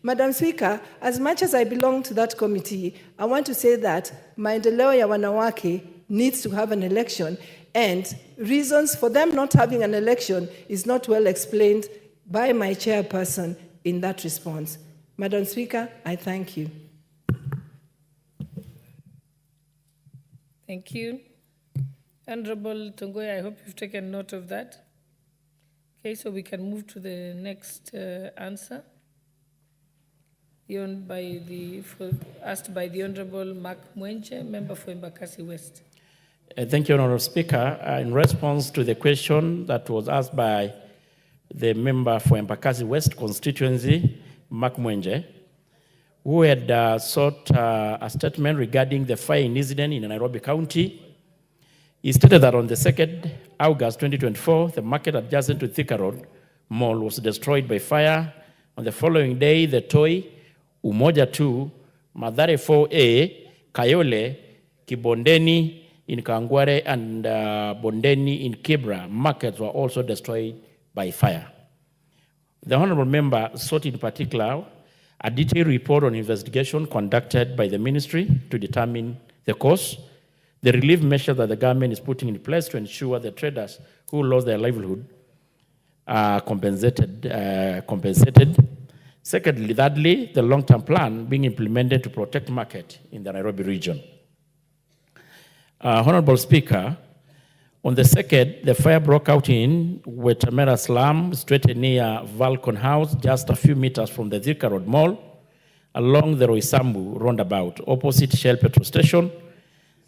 Madam Speaker, as much as I belong to that committee, I want to say that maendeleo ya wanawake needs to have an election, and reasons for them not having an election is not well explained by my chairperson in that response. Madam Speaker, I thank you. Thank you. Honorable Tongoy, I hope you've taken note of that. Okay, so we can move to the next answer. Asked by the Honorable Mark Mwenche, member for Embakasi West. Thank you, Honorable Speaker. In response to the question that was asked by the member for Embakasi West constituency, Mark Mwenche, who had sought a statement regarding the fire incident in Nairobi County, he stated that on the 2nd August 2024, the market adjacent to Thika Road Mall was destroyed by fire. On the following day, the toy Umoja 2, Mathare 4A, Kayole, Kibondeni in Kangware, and Bondeni in Kibra markets were also destroyed by fire. The honorable member sought in particular a detailed report on investigation conducted by the ministry to determine the cause, the relief measures that the government is putting in place to ensure the traders who lost their livelihood are compensated. Secondly, thirdly, the long-term plan being implemented to protect market in the Nairobi region. Honorable Speaker, on the 2nd, the fire broke out in Wetamera slum, straight near Valcon House, just a few meters from the Thika Road Mall, along the Roysambu roundabout, opposite Shell petrol station.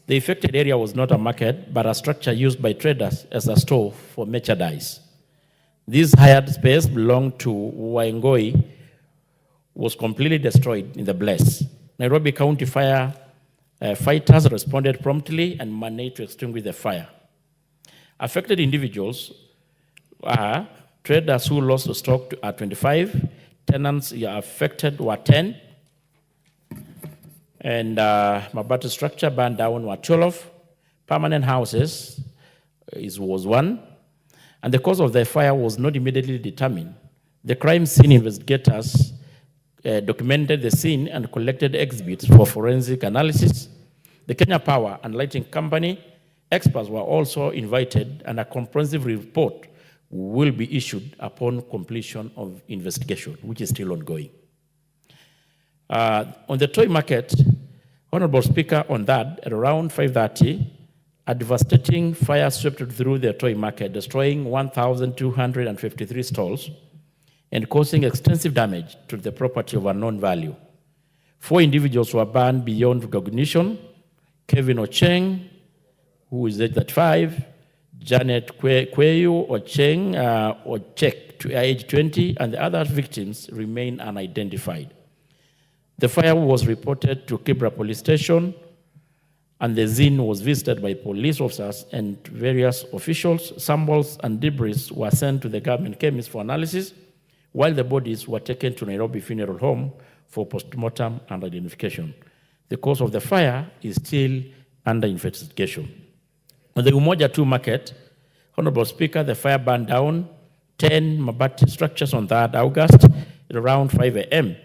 The affected area was not a market, but a structure used by traders as a store for merchandise. This hired space belonged to Waingoi, was completely destroyed in the blaze. Nairobi County fire fighters responded promptly and managed to extinguish the fire. Affected individuals are traders who lost the stock are 25, tenants affected were 10, and Mabati structure burned down were 12, permanent houses was 1, and the cause of the fire was not immediately determined. The crime scene investigators documented the scene and collected exhibits for forensic analysis. The Kenya Power and Lighting Company experts were also invited, and a comprehensive report will be issued upon completion of investigation, which is still ongoing. On the toy market, Honorable Speaker, on that, at around 5:30, a devastating fire swept through the toy market, destroying 1,253 stalls and causing extensive damage to the property of unknown value. 4 individuals were burned beyond recognition: Kevin Ocheng, who is aged 35, Janet Kweyu Ochek, age 20, and the other victims remain unidentified. The fire was reported to Kibra Police Station, and the scene was visited by police officers and various officials. Samples and debris were sent to the government chemist for analysis, while the bodies were taken to Nairobi Funeral Home for postmortem and identification. The cause of the fire is still under investigation. On the Umoja 2 market, Honorable Speaker, the fire burned down 10 Mabati structures on 3rd August at around 5 a.m.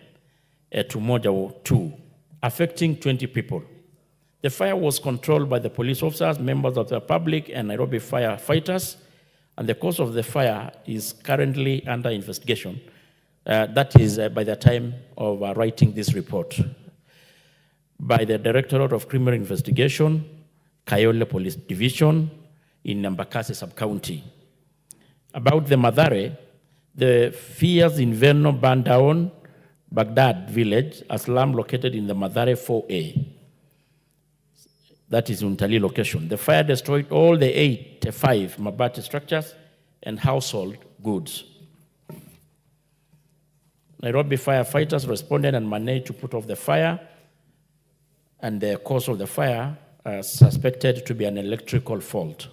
at Umoja 2, affecting 20 people. The fire was controlled by the police officers, members of the public, and Nairobi firefighters, and the cause of the fire is currently under investigation. That is by the time of writing this report, by the Directorate of Criminal Investigation, Kayole Police Division in Embakasi Sub-County. About the Mathare, the fires in Verno burned down Baghdad village, a slum located in the Mathare 4A. That is Untali location. The fire destroyed all the 85 Mabati structures and household goods. Nairobi firefighters responded and managed to put off the fire, and the cause of the fire suspected to be an electrical fault.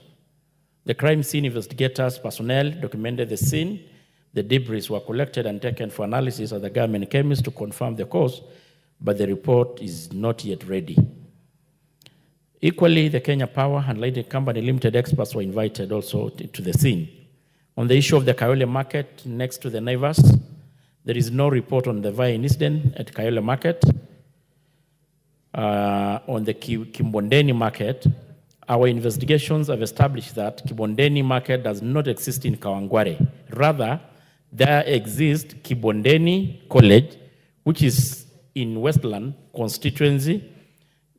The crime scene investigators personnel documented the scene. The debris were collected and taken for analysis at the government chemist to confirm the cause, but the report is not yet ready. Equally, the Kenya Power and Lighting Company Limited experts were invited also to the scene. On the issue of the Kayole market next to the Naivas, There is no report on the fire incident at Kayole Market. On the Kibondeni Market, our investigations have established that Kibondeni Market does not exist in Kawangware. Rather, there exists Kibondeni College, which is in Westland constituency,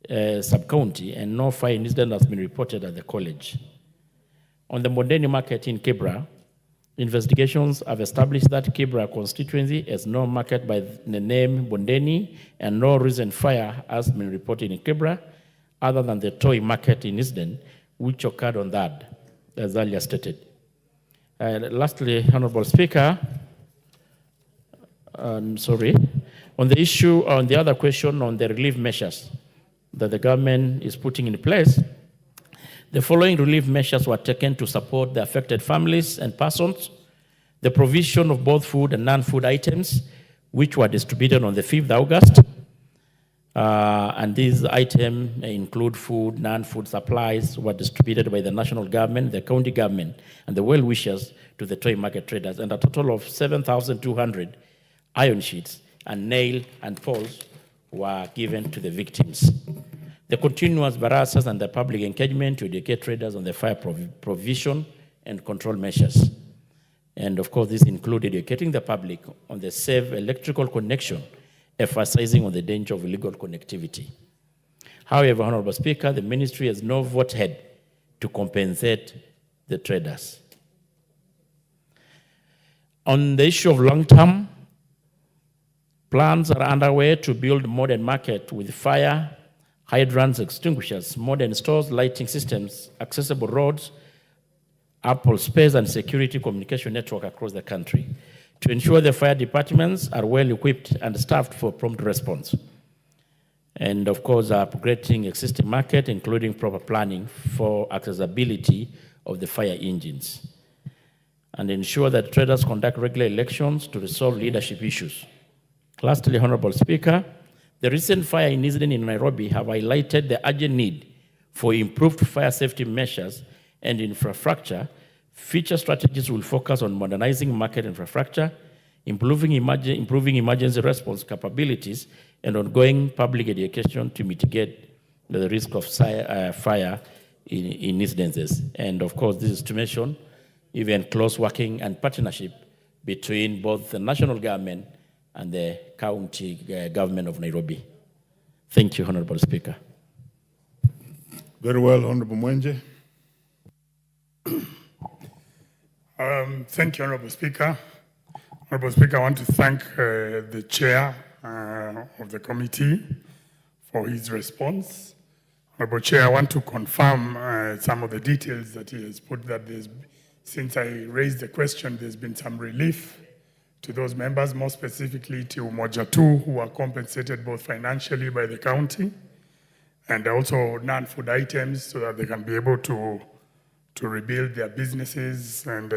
sub-county, and no fire incident has been reported at the college. On the Bondeni Market in Kibra, investigations have established that Kibra constituency has no market by the name Bondeni, and no recent fire has been reported in Kibra, other than the toy market incident, which occurred on that, as earlier stated. Lastly, Honorable Speaker, on the other question on the relief measures that the government is putting in place, the following relief measures were taken to support the affected families and persons: the provision of both food and non-food items, which were distributed on the 5th August. And these items include food, non-food supplies were distributed by the national government, the county government, and the well-wishers to the toy market traders, and a total of 7,200 iron sheets and nail and poles were given to the victims. The continuous barrasses and the public engagement to educate traders on the fire provision and control measures. And of course, this included educating the public on the safe electrical connection, emphasizing on the danger of illegal connectivity. However, Honorable Speaker, the ministry has no vote ahead to compensate the traders. On the issue of long-term, plans are underway to build modern market with fire hydrants, extinguishers, modern stores, lighting systems, accessible roads, ample space, and security communication network across the country to ensure the fire departments are well equipped and staffed for prompt response. And of course, upgrading existing market, including proper planning for accessibility of the fire engines. And ensure that traders conduct regular elections to resolve leadership issues. Lastly, Honorable Speaker, the recent fire incident in Nairobi have highlighted the urgent need for improved fire safety measures and infrastructure. Future strategies will focus on modernizing market infrastructure, improving emergency response capabilities, and ongoing public education to mitigate the risk of fire in incidences. And of course, this is to mention even close working and partnership between both the national government and the county government of Nairobi. Thank you, Honorable Speaker. Very well, Honorable Mwenje. Thank you, Honorable Speaker. Honorable Speaker, I want to thank the chair of the committee for his response. Honorable Chair, I want to confirm some of the details that he has put, that since I raised the question, there's been some relief to those members, more specifically to Moja 2, who are compensated both financially by the county and also non-food items so that they can be able to rebuild their businesses and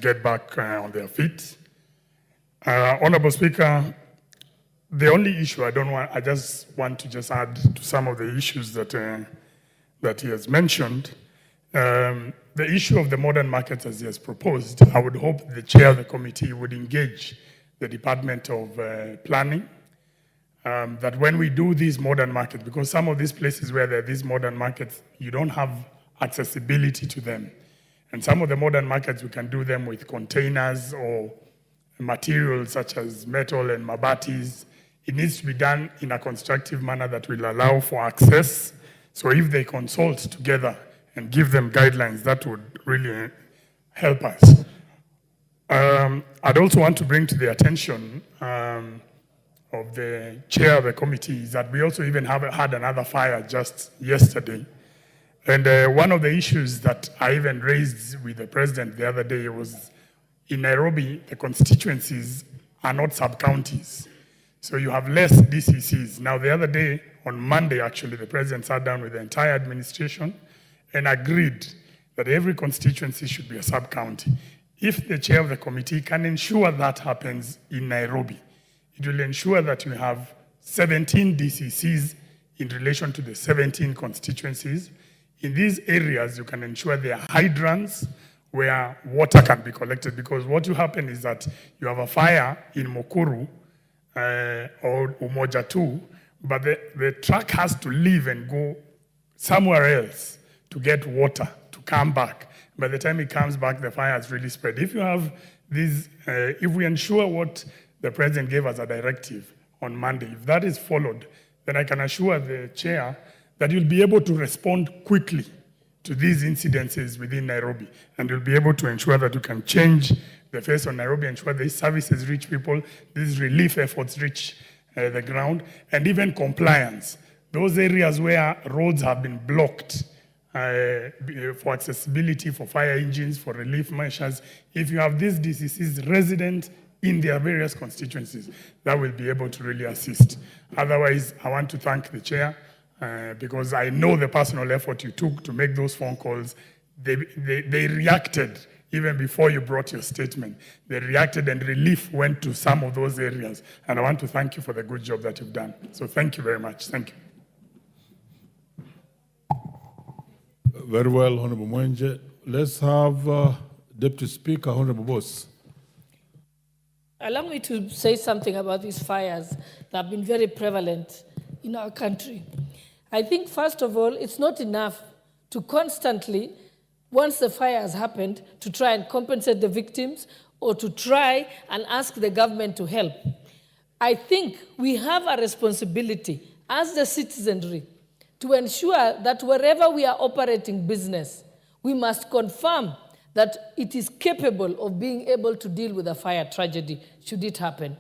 get back on their feet. Honorable Speaker, the only issue I just want to add to some of the issues that he has mentioned. The issue of the modern markets as he has proposed, I would hope the chair of the committee would engage the Department of Planning, that when we do these modern markets, because some of these places where there are these modern markets, you don't have accessibility to them. And some of the modern markets, we can do them with containers or materials such as metal and mabatis. It needs to be done in a constructive manner that will allow for access. So if they consult together and give them guidelines, that would really help us. I'd also want to bring to the attention of the chair of the committee is that we also even had another fire just yesterday. And one of the issues that I even raised with the president the other day was in Nairobi, the constituencies are not sub-counties. So you have less DCCs. Now, the other day, on Monday, actually, the president sat down with the entire administration and agreed that every constituency should be a sub-county. If the chair of the committee can ensure that happens in Nairobi, it will ensure that you have 17 DCCs in relation to the 17 constituencies. In these areas, you can ensure there are hydrants where water can be collected, because what will happen is that you have a fire in Mukuru or Umoja 2, but the truck has to leave and go somewhere else to get water to come back. By the time it comes back, the fire has really spread. If you have these, if we ensure what the president gave us a directive on Monday, if that is followed, then I can assure the chair that you'll be able to respond quickly to these incidences within Nairobi, and you'll be able to ensure that you can change the face of Nairobi, ensure these services reach people, these relief efforts reach the ground, and even compliance. Those areas where roads have been blocked for accessibility, for fire engines, for relief measures, if you have these DCCs resident in their various constituencies, that will be able to really assist. Otherwise, I want to thank the chair, because I know the personal effort you took to make those phone calls. They reacted even before you brought your statement. They reacted, and relief went to some of those areas. And I want to thank you for the good job that you've done. So thank you very much. Thank you. Very well, Honorable Mwenje. Let's have Deputy Speaker, Honorable Boss. Allow me to say something about these fires that have been very prevalent in our country. I think, first of all, it's not enough to constantly, once the fire has happened, to try and compensate the victims or to try and ask the government to help. I think we have a responsibility as the citizenry to ensure that wherever we are operating business, we must confirm that it is capable of being able to deal with a fire tragedy, should it happen.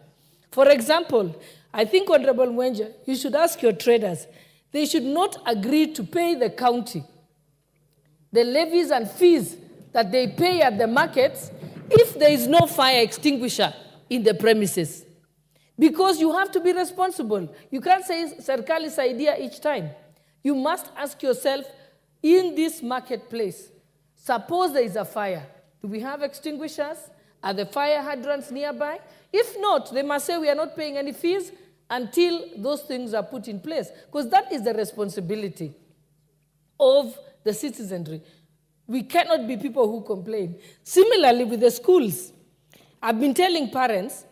For example, I think, Honorable Mwenje, you should ask your traders, they should not agree to pay the county the levies and fees that they pay at the markets if there is no fire extinguisher in the premises. Because you have to be responsible. You can't say Serikali's idea each time. You must ask yourself, in this marketplace, suppose there is a fire, do we have extinguishers? Are the fire hydrants nearby? If not, they must say we are not paying any fees until those things are put in place. Because that is the responsibility of the citizenry. We cannot be people who complain. Similarly with the schools, I've been telling parents,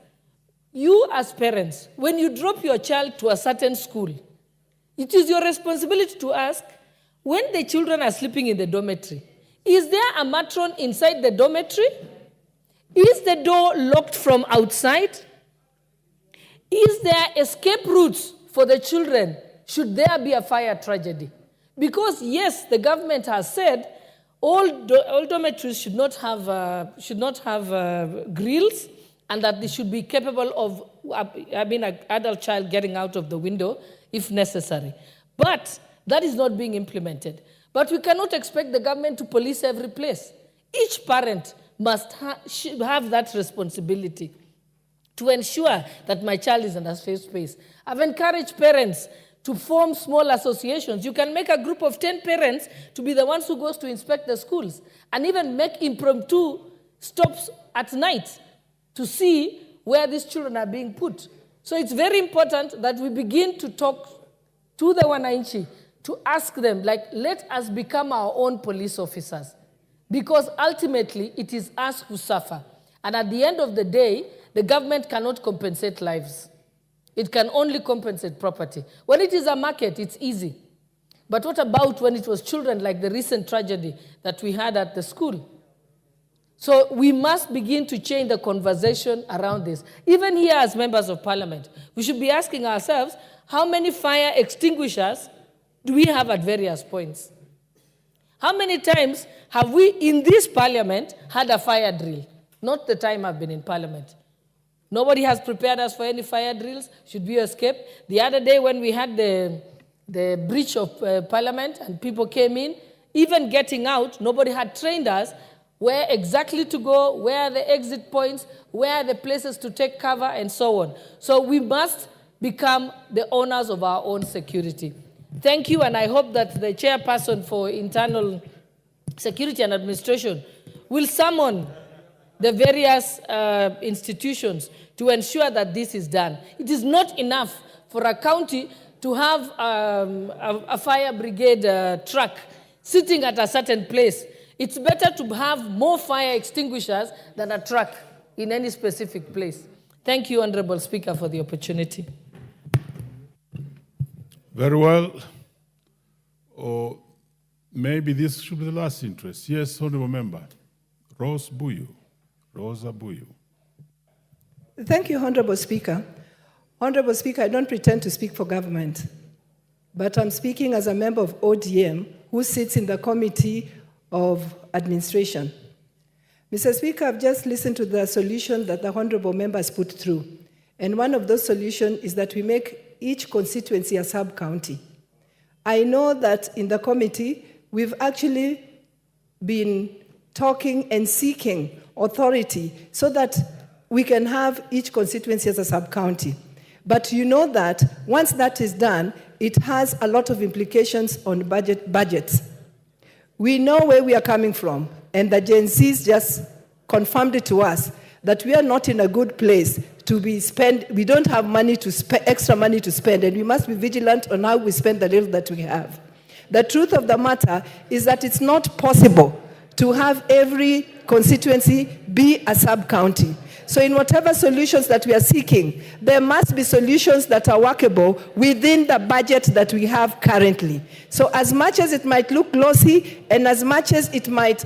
you as parents, when you drop your child to a certain school, it is your responsibility to ask, when the children are sleeping in the dormitory, is there a matron inside the dormitory? Is the door locked from outside? Is there escape routes for the children should there be a fire tragedy? Because yes, the government has said all dormitories should not have grills, and that they should be capable of having an adult child getting out of the window if necessary. But that is not being implemented. But we cannot expect the government to police every place. Each parent must have that responsibility to ensure that my child is in a safe space. I've encouraged parents to form small associations. You can make a group of 10 parents to be the ones who goes to inspect the schools, and even make impromptu stops at night to see where these children are being put. So it's very important that we begin to talk to the Wananchi, to ask them, like, let us become our own police officers. Because ultimately, it is us who suffer. And at the end of the day, the government cannot compensate lives. It can only compensate property. When it is a market, it's easy. But what about when it was children, like the recent tragedy that we had at the school? So we must begin to change the conversation around this. Even here as members of parliament, we should be asking ourselves, how many fire extinguishers do we have at various points? How many times have we in this parliament had a fire drill? Not the time I've been in parliament. Nobody has prepared us for any fire drills. Should we escape? The other day when we had the breach of parliament and people came in, even getting out, nobody had trained us where exactly to go, where are the exit points, where are the places to take cover, and so on. So we must become the owners of our own security. Thank you, and I hope that the chairperson for Internal Security and Administration will summon the various institutions to ensure that this is done. It is not enough for a county to have a fire brigade truck sitting at a certain place It's better to have more fire extinguishers than a truck in any specific place. Thank you, Honorable Speaker, for the opportunity. Very well. Or maybe this should be the last interest. Yes, Honorable Member. Rosa Buyu. Thank you, Honorable Speaker. Honorable Speaker, I don't pretend to speak for government, but I'm speaking as a member of ODM who sits in the Committee of Administration. Mr. Speaker, I've just listened to the solution that the Honorable members put through. And one of those solutions is that we make each constituency a sub-county. I know that in the committee, we've actually been talking and seeking authority so that we can have each constituency as a sub-county. But you know that once that is done, it has a lot of implications on budgets. We know where we are coming from, and the Gen Zs just confirmed it to us that we are not in a good place to be spend. We don't have money to extra money to spend, and we must be vigilant on how we spend the little that we have. The truth of the matter is that it's not possible to have every constituency be a sub-county. So in whatever solutions that we are seeking, there must be solutions that are workable within the budget that we have currently. So as much as it might look glossy and as much as it might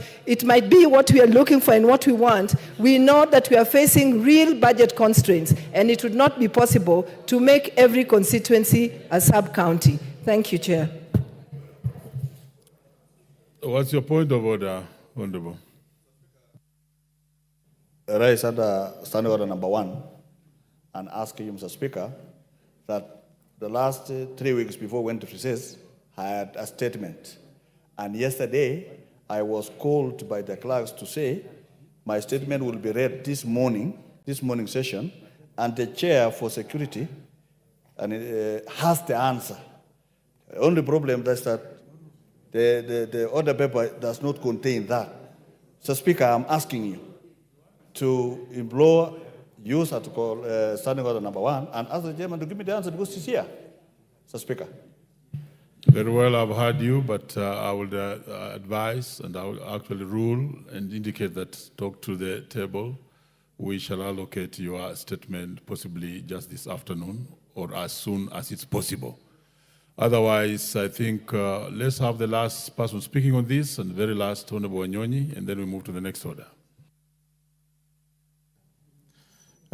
be what we are looking for and what we want, we know that we are facing real budget constraints, and it would not be possible to make every constituency a sub-county. Thank you, Chair. What's your point of order, Honorable? Raise under standing order number 1 and ask you, Mr. Speaker, that the last 3 weeks before we went to recess, I had a statement. And yesterday, I was called by the clerks to say my statement will be read this morning session, and the chair for security has the answer. The only problem is that the order paper does not contain that. So, Speaker, I'm asking you to implore use article standing order number 1 and ask the chairman to give me the answer because he's here, Mr. Speaker. Very well, I've heard you, but I would advise and I will actually rule and indicate that talk to the table. We shall allocate your statement possibly just this afternoon or as soon as it's possible. Otherwise, I think let's have the last person speaking on this and the very last, Honorable Wanyonyi, and then we move to the next order.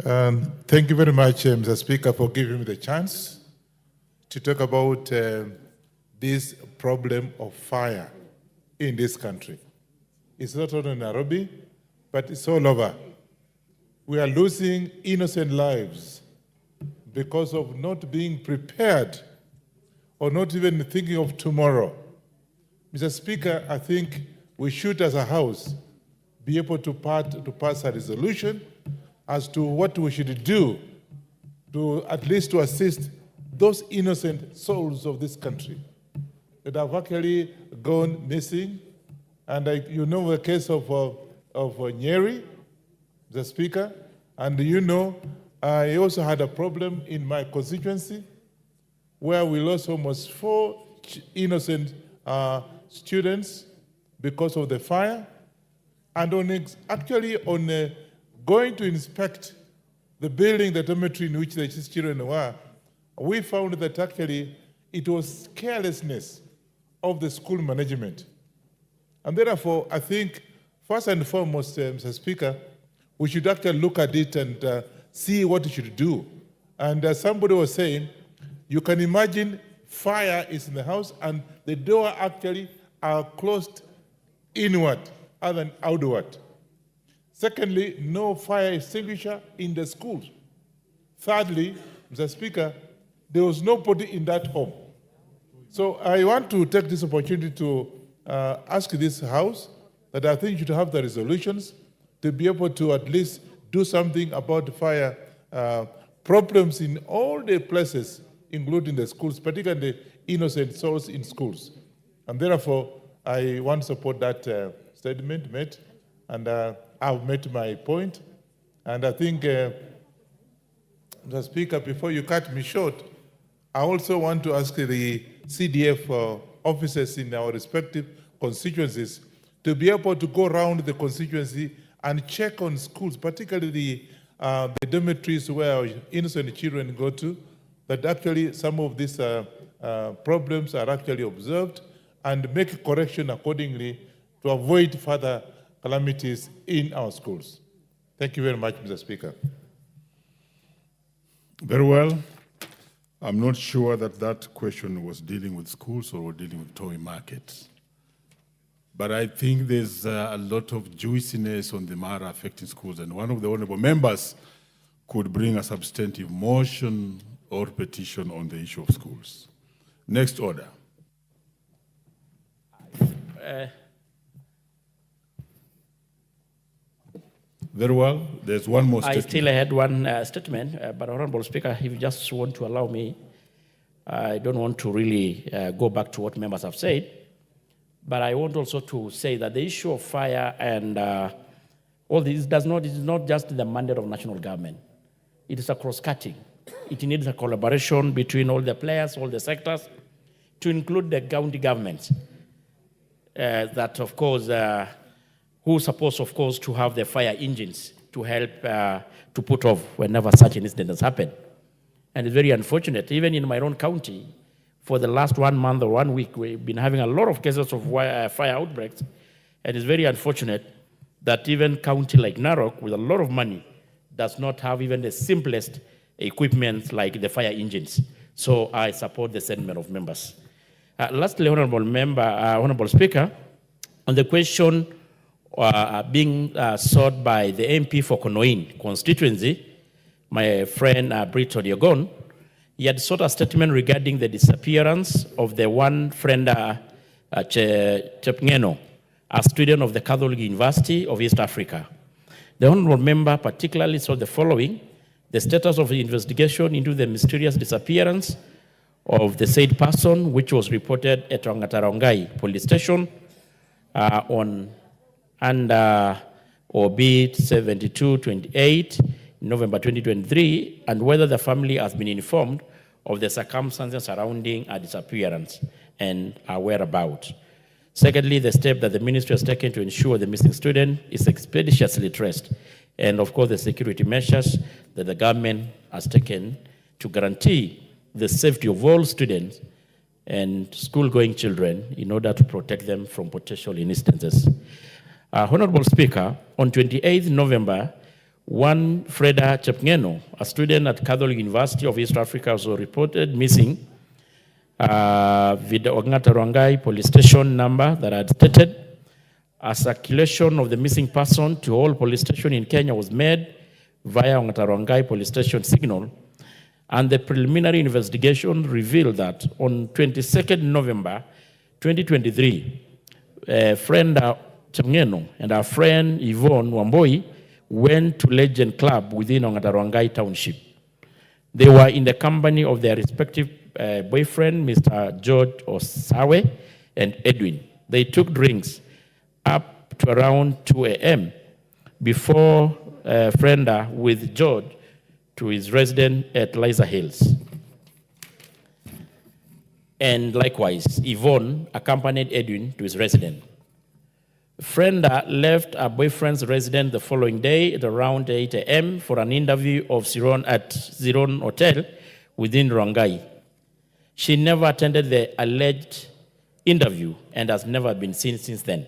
Thank you very much, Mr. Speaker, for giving me the chance to talk about this problem of fire in this country. It's not only in Nairobi, but it's all over. We are losing innocent lives because of not being prepared or not even thinking of tomorrow. Mr. Speaker, I think we should, as a House, be able to pass a resolution as to what we should do to at least to assist those innocent souls of this country that have actually gone missing. And you know the case of Nyeri, the Speaker, and you know I also had a problem in my constituency where we lost almost 4 innocent students because of the fire. And on going to inspect the building, the dormitory in which the children were, we found that actually it was carelessness of the school management. And therefore, I think, first and foremost, Mr. Speaker, we should actually look at it and see what we should do. And somebody was saying, you can imagine fire is in the house and the door actually are closed inward other than outward. Secondly, no fire extinguisher in the schools. Thirdly, Mr. Speaker, there was nobody in that home. So I want to take this opportunity to ask this House that I think you should have the resolutions to be able to at least do something about the fire problems in all the places, including the schools, particularly innocent souls in schools. And therefore, I want to support that statement made, and I've made my point. And I think, Mr. Speaker, before you cut me short, I also want to ask the CDF officers in our respective constituencies to be able to go around the constituency and check on schools, particularly the dormitories where innocent children go to, that actually some of these problems are actually observed, and make correction accordingly to avoid further calamities in our schools. Thank you very much, Mr. Speaker. Very well. I'm not sure that question was dealing with schools or dealing with toy markets. But I think there's a lot of juiciness on the matter affecting schools, and one of the honorable members could bring a substantive motion or petition on the issue of schools. Next order. Very well. There's one more statement. I still had one statement, but Honorable Speaker, if you just want to allow me, I don't want to really go back to what members have said, but I want also to say that the issue of fire and all this is not just the mandate of national government. It is a cross-cutting. It needs a collaboration between all the players, all the sectors, to include the county governments that, of course, who are supposed, of course, to have the fire engines to help to put off whenever such an incident has happened. And it's very unfortunate. Even in my own county, for the last 1 month or 1 week, we've been having a lot of cases of fire outbreaks. And it's very unfortunate that even county like Narok, with a lot of money, does not have even the simplest equipment like the fire engines. So I support the sentiment of members. Lastly, Honorable Speaker, on the question being sought by the MP for Konoin constituency, my friend Brito Diogon, he had sought a statement regarding the disappearance of the one Fridah Chepngeno, a student of the Catholic University of East Africa. The honorable member particularly sought the following: the status of the investigation into the mysterious disappearance of the said person, which was reported at Ongatarongai police station on OB 7228, November 2023, and whether the family has been informed of the circumstances surrounding a disappearance and our whereabouts. Secondly, the step that the ministry has taken to ensure the missing student is expeditiously traced, and of course the security measures that the government has taken to guarantee the safety of all students and school-going children in order to protect them from potential instances. Honorable Speaker, on 28th November, one Fridah Chepngeno, a student at Catholic University of East Africa, was reported missing with the Ongatarongai police station number that I had stated. A circulation of the missing person to all police stations in Kenya was made via Ongatarongai police station signal, and the preliminary investigation revealed that on 22nd November 2023, Fridah Chepngeno and our friend Yvonne Wamboi went to Legend Club within Ongatarongai Township. They were in the company of their respective boyfriend, Mr. George Osawe and Edwin. They took drinks up to around 2 a.m. before Fridah with George to his residence at Liza Hills. And likewise, Yvonne accompanied Edwin to his residence. Fridah left her boyfriend's residence the following day at around 8 a.m. for an interview of Siron at Siron Hotel within Rongai. She never attended the alleged interview and has never been seen since then.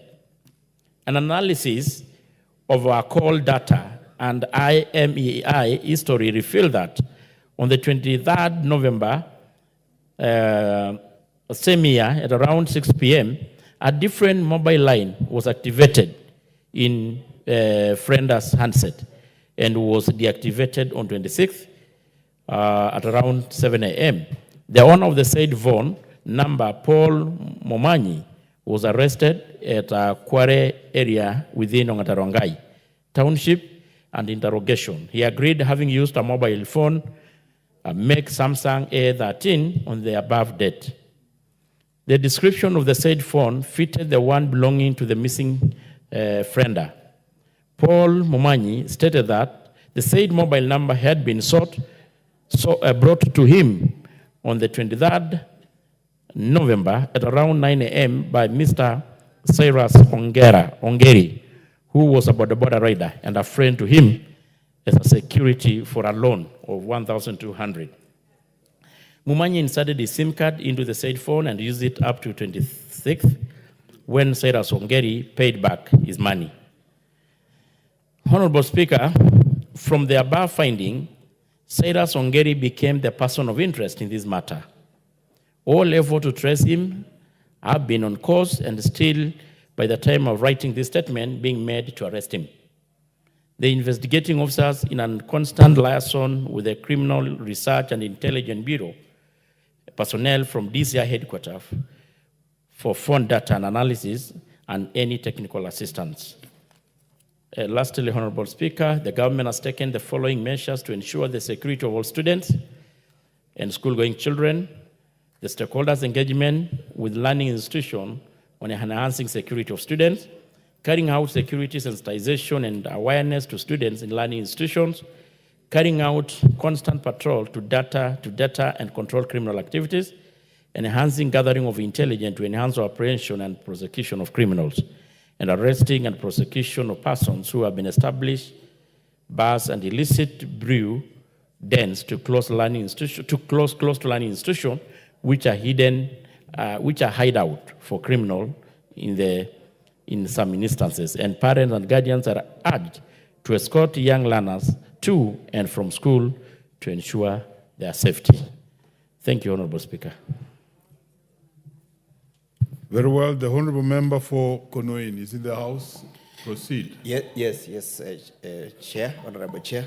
An analysis of our call data and IMEI history revealed that on the 23rd November, same year at around 6 p.m., a different mobile line was activated in Fridah's handset and was deactivated on 26th at around 7 a.m. The owner of the said phone number, Paul Momanyi, was arrested at a quarry area within Ongatarongai Township and interrogation. He agreed, having used a mobile phone, make Samsung A13 on the above date. The description of the said phone fitted the one belonging to the missing Fridah. Paul Momanyi stated that the said mobile number had been brought to him on the 23rd November at around 9 a.m. by Mr. Cyrus Ongeri, who was a border rider and a friend to him, as a security for a loan of 1,200. Mumanyi inserted his SIM card into the said phone and used it up to 26th when Cyrus Ongeri paid back his money. Honorable Speaker, from the above finding, Cyrus Ongeri became the person of interest in this matter. All effort to trace him have been on course and still, by the time of writing this statement, being made to arrest him. The investigating officers, in a constant liaison with the Criminal Research and Intelligence Bureau, personnel from DCI headquarters for phone data and analysis and any technical assistance. Lastly, Honorable Speaker, the government has taken the following measures to ensure the security of all students and school-going children, the stakeholders' engagement with learning institutions on enhancing security of students, carrying out security sensitization and awareness to students in learning institutions, carrying out constant patrol to data and control criminal activities, and enhancing gathering of intelligence to enhance apprehension and prosecution of criminals, and arresting and prosecution of persons who have been established bars and illicit brew dens to close to learning institutions, which are hidden, which are hideout for criminal in some instances, and parents and guardians are urged to escort young learners to and from school to ensure their safety. Thank you, Honorable Speaker. Very well. The Honorable Member for Konoin is in the House. Proceed. Yes, Chair, Honorable Chair.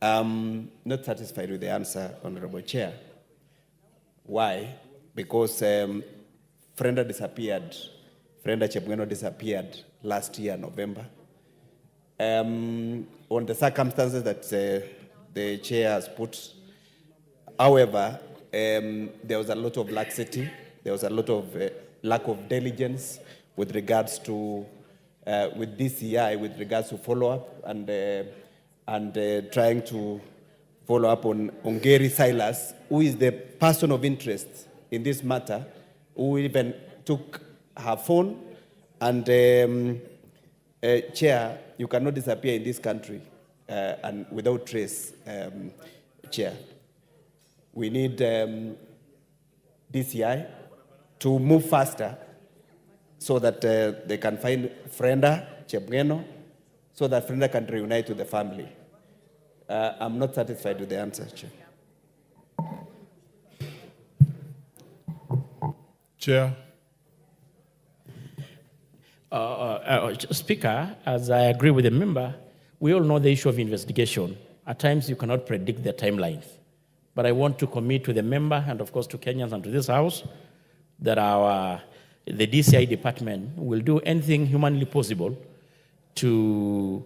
Not satisfied with the answer, Honorable Chair. Why? Because Fridah disappeared. Fridah Chepngeno disappeared last year, November. On the circumstances that the chair has put, however, there was a lot of laxity, there was a lot of lack of diligence with regards to, with DCI, with regards to follow-up and trying to follow up on Ongeri Silas, who is the person of interest in this matter, who even took her phone. And Chair, you cannot disappear in this country and without trace, Chair. We need DCI to move faster so that they can find Fridah Chepngeno, so that Fridah can reunite with the family. I'm not satisfied with the answer, Chair. Chair. Speaker, as I agree with the member, we all know the issue of investigation. At times, you cannot predict the timelines. But I want to commit to the member and, of course, to Kenyans and to this House that the DCI department will do anything humanly possible to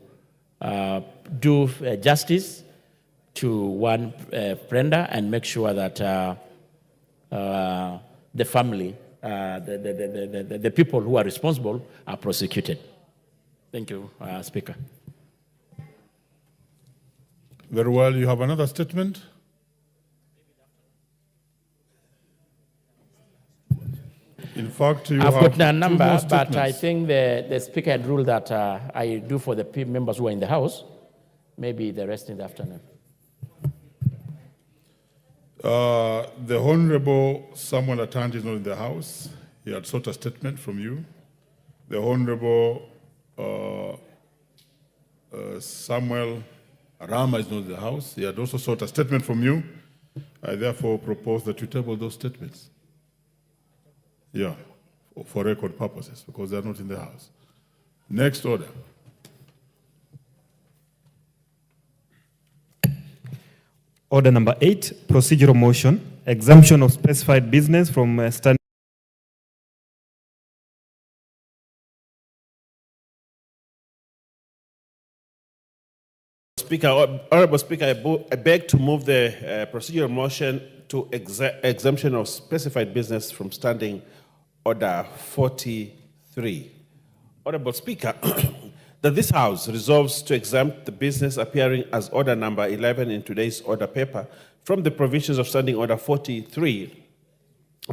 do justice to one Fridah and make sure that the family, the people who are responsible are prosecuted. Thank you, Speaker. Very well. You have another statement? In fact, I've got a number, but I think the Speaker had ruled that I do for the members who are in the House, maybe the rest in the afternoon. The Honorable Samuel Atanji is not in the House. He had sought a statement from you. The Honorable Samuel Rama is not in the House. He had also sought a statement from you. I therefore propose that you table those statements. Yeah, for record purposes, because they're not in the House. Next order. Order number 8, procedural motion, exemption of specified business from standing. Honorable Speaker, I beg to move the procedural motion to exemption of specified business from Standing Order 43. Honorable Speaker, that this House resolves to exempt the business appearing as Order number 11 in today's order paper from the provisions of Standing Order 43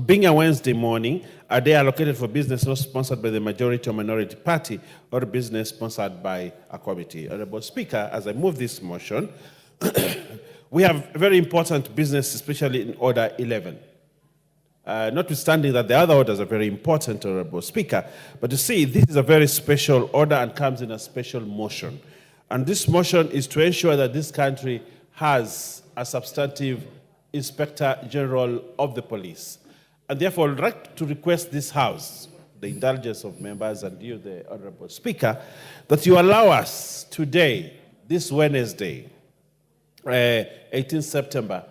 being a Wednesday morning, a day allocated for business not sponsored by the majority or minority party or business sponsored by a committee. Honorable Speaker, as I move this motion, we have very important business, especially in Order 11. Notwithstanding that the other orders are very important, Honorable Speaker, but you see, this is a very special order and comes in a special motion. And this motion is to ensure that this country has a substantive Inspector General of the Police. And therefore, I'd like to request this House, the indulgence of members and you, the Honorable Speaker, that you allow us today, this Wednesday, 18 September,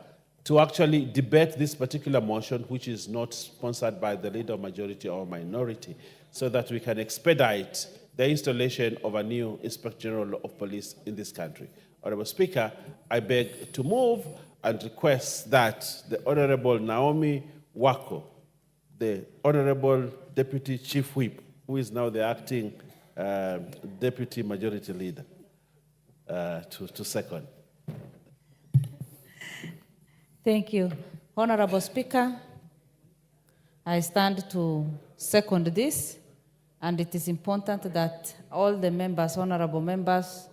to actually debate this particular motion, which is not sponsored by the leader, majority, or minority, so that we can expedite the installation of a new Inspector General of Police in this country. Honorable Speaker, I beg to move and request that the Honorable Naomi Wako, the Honorable Deputy Chief Whip, who is now the acting Deputy Majority Leader, to second. Thank you. Honorable Speaker, I stand to second this, and it is important that all the members, honorable members,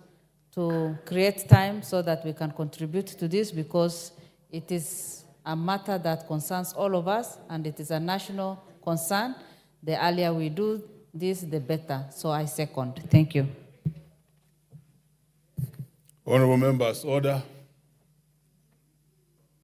to create time so that we can contribute to this, because it is a matter that concerns all of us, and it is a national concern. The earlier we do this, the better. So I second. Thank you. Honorable members, order.